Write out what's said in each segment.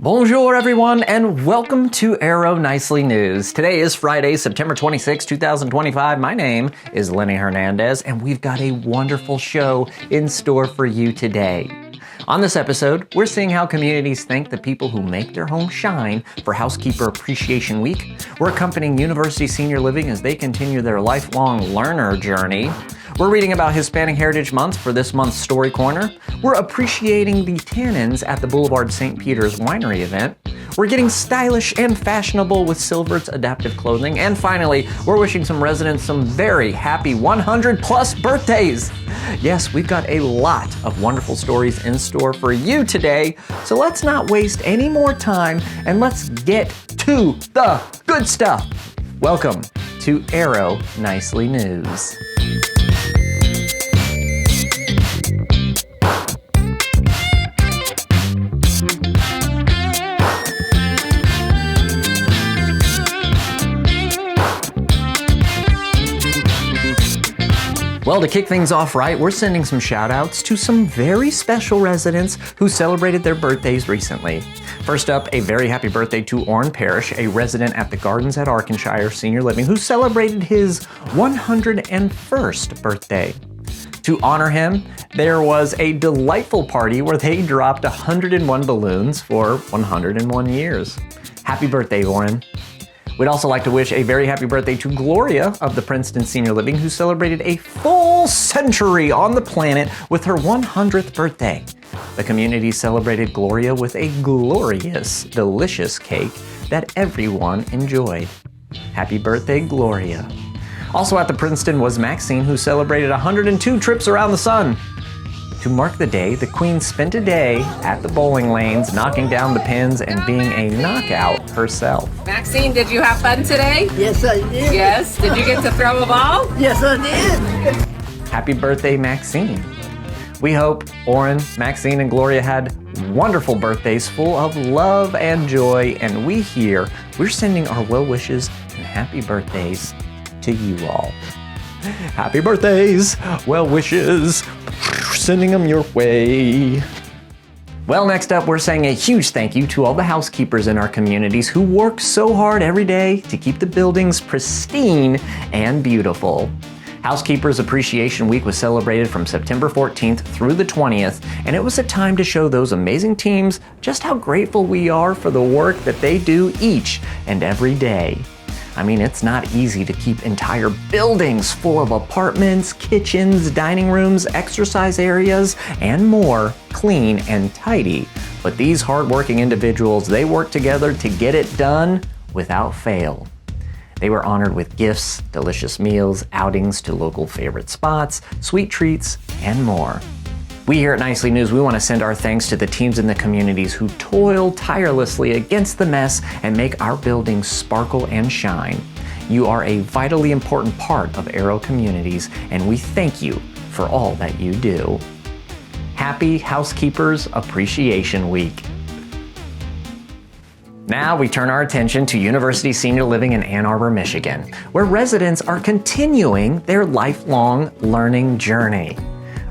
Bonjour everyone, and welcome to Arrow Nicely News. Today is Friday, September 26, 2025. My name is Lenny Hernandez, and we've got a wonderful show in store for you today. On this episode, we're seeing how communities thank the people who make their home shine for Housekeeper Appreciation Week. We're accompanying University Senior Living as they continue their lifelong learner journey. We're reading about Hispanic Heritage Month for this month's Story Corner. We're appreciating the tannins at the Boulevard St. Peter's Winery event. We're getting stylish and fashionable with Sylverts adaptive clothing. And finally, we're wishing some residents some very happy 100+ birthdays. Yes, we've got a lot of wonderful stories in store for you today. So let's not waste any more time and let's get to the good stuff. Welcome to Arrow Nicely News. Well, to kick things off right, we're sending some shout outs to some very special residents who celebrated their birthdays recently. First up, a very happy birthday to Orrin Parrish, a resident at the Gardens at Arkansshire Senior Living who celebrated his 101st birthday. To honor him, there was a delightful party where they dropped 101 balloons for 101 years. Happy birthday, Orrin. We'd also like to wish a very happy birthday to Gloria of the Princeton Senior Living, who celebrated a full century on the planet with her 100th birthday. The community celebrated Gloria with a glorious, delicious cake that everyone enjoyed. Happy birthday, Gloria. Also at the Princeton was Maxine, who celebrated 102 trips around the sun. To mark the day, the Queen spent a day at the bowling lanes, knocking down the pins and being a knockout herself. Maxine, did you have fun today? Yes, I did. Yes. Did you get to throw a ball? Yes, I did. Happy birthday, Maxine. We hope Orrin, Maxine, and Gloria had wonderful birthdays full of love and joy, and we're sending our well wishes and happy birthdays to you all. Happy birthdays, well wishes, sending them your way. Well, next up, we're saying a huge thank you to all the housekeepers in our communities who work so hard every day to keep the buildings pristine and beautiful. Housekeepers Appreciation Week was celebrated from September 14th through the 20th, and it was a time to show those amazing teams just how grateful we are for the work that they do each and every day. I mean, it's not easy to keep entire buildings full of apartments, kitchens, dining rooms, exercise areas, and more clean and tidy. But these hardworking individuals, they work together to get it done without fail. They were honored with gifts, delicious meals, outings to local favorite spots, sweet treats, and more. We here at Nicely News, we want to send our thanks to the teams in the communities who toil tirelessly against the mess and make our buildings sparkle and shine. You are a vitally important part of Arrow communities, and we thank you for all that you do. Happy Housekeepers Appreciation Week. Now we turn our attention to University Senior Living in Ann Arbor, Michigan, where residents are continuing their lifelong learning journey.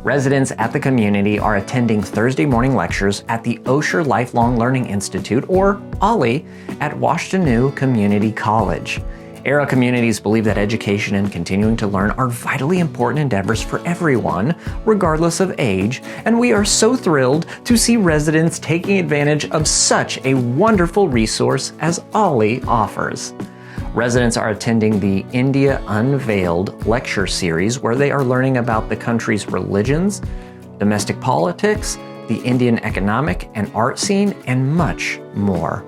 Residents at the community are attending Thursday morning lectures at the Osher Lifelong Learning Institute, or OLLI, at Washtenaw Community College. Arrow communities believe that education and continuing to learn are vitally important endeavors for everyone, regardless of age, and we are so thrilled to see residents taking advantage of such a wonderful resource as OLLI offers. Residents are attending the India Unveiled lecture series, where they are learning about the country's religions, domestic politics, the Indian economic and art scene, and much more.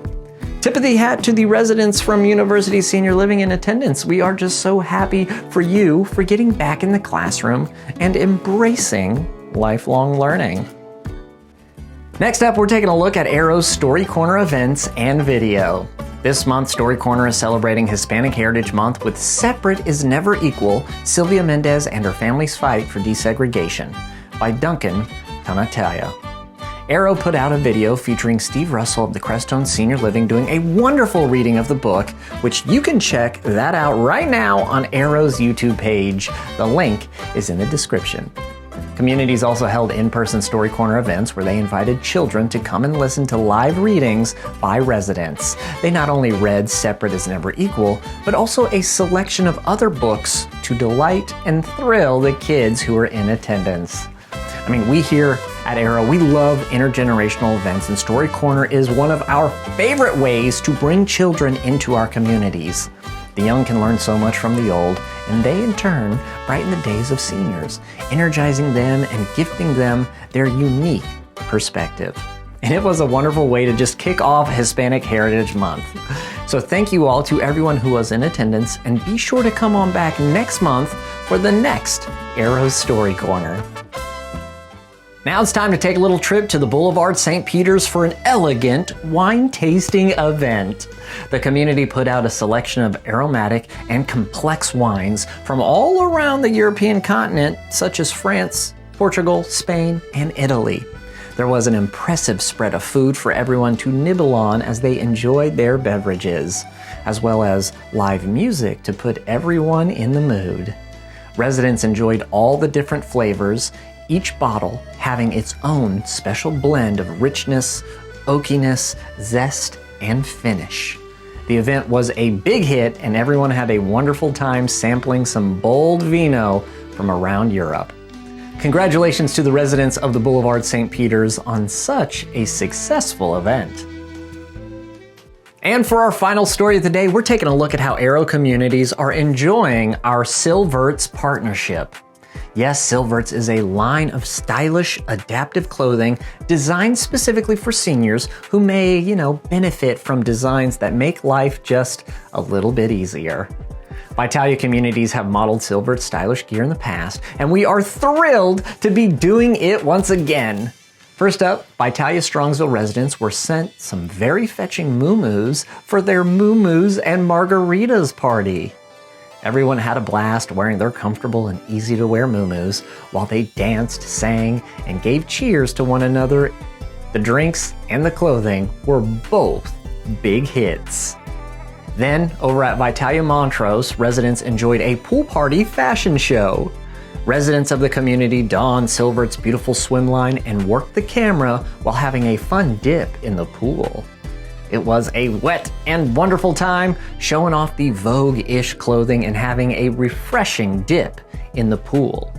Tip of the hat to the residents from University Senior Living in attendance. We are just so happy for you for getting back in the classroom and embracing lifelong learning. Next up, we're taking a look at Arrow's Story Corner events and video. This month, Story Corner is celebrating Hispanic Heritage Month with Separate is Never Equal, Sylvia Mendez and Her Family's Fight for Desegregation by Duncan Tonatiuh. Arrow put out a video featuring Steve Russell of the Crestone Senior Living doing a wonderful reading of the book, which you can check that out right now on Arrow's YouTube page. The link is in the description. Communities also held in-person Story Corner events where they invited children to come and listen to live readings by residents. They not only read Separate is Never Equal, but also a selection of other books to delight and thrill the kids who were in attendance. I mean, we here at Arrow, we love intergenerational events, and Story Corner is one of our favorite ways to bring children into our communities. The young can learn so much from the old, and they in turn brighten the days of seniors, energizing them and gifting them their unique perspective. And it was a wonderful way to just kick off Hispanic Heritage Month. So thank you all to everyone who was in attendance, and be sure to come on back next month for the next Arrow Story Corner. Now it's time to take a little trip to the Boulevard St. Peter's for an elegant wine tasting event. The community put out a selection of aromatic and complex wines from all around the European continent, such as France, Portugal, Spain, and Italy. There was an impressive spread of food for everyone to nibble on as they enjoyed their beverages, as well as live music to put everyone in the mood. Residents enjoyed all the different flavors, each bottle having its own special blend of richness, oakiness, zest, and finish. The event was a big hit, and everyone had a wonderful time sampling some bold vino from around Europe. Congratulations to the residents of the Boulevard St. Peter's on such a successful event. And for our final story of the day, we're taking a look at how Arrow communities are enjoying our Silverts partnership. Yes, Silverts is a line of stylish, adaptive clothing designed specifically for seniors who may, benefit from designs that make life just a little bit easier. VITALIA communities have modeled Silverts stylish gear in the past, and we are thrilled to be doing it once again. First up, VITALIA Strongsville residents were sent some very fetching muumuus for their muumuus and margaritas party. Everyone had a blast wearing their comfortable and easy-to-wear muumuus while they danced, sang, and gave cheers to one another. The drinks and the clothing were both big hits. Then, over at VITALIA Montrose, residents enjoyed a pool party fashion show. Residents of the community donned Silvert's beautiful swim line and worked the camera while having a fun dip in the pool. It was a wet and wonderful time, showing off the Vogue-ish clothing and having a refreshing dip in the pool.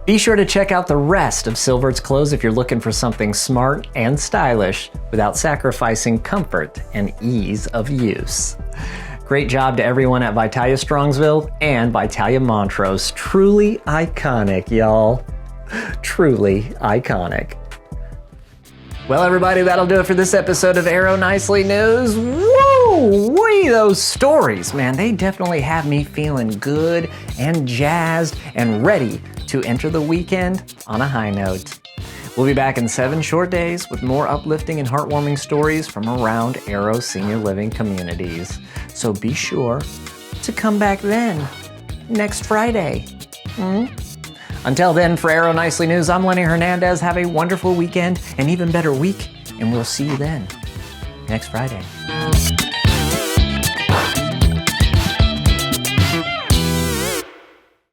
Be sure to check out the rest of Silverts clothes if you're looking for something smart and stylish without sacrificing comfort and ease of use. Great job to everyone at VITALIA Strongsville and VITALIA Montrose. Truly iconic, y'all. Truly iconic. Well, everybody, that'll do it for this episode of Arrow Nicely News. Woo-wee, those stories, man, they definitely have me feeling good and jazzed and ready to enter the weekend on a high note. We'll be back in 7 short days with more uplifting and heartwarming stories from around Arrow senior living communities. So be sure to come back then, next Friday. Until then, for Arrow Nicely News, I'm Lenny Hernandez. Have a wonderful weekend, an even better week, and we'll see you then, next Friday.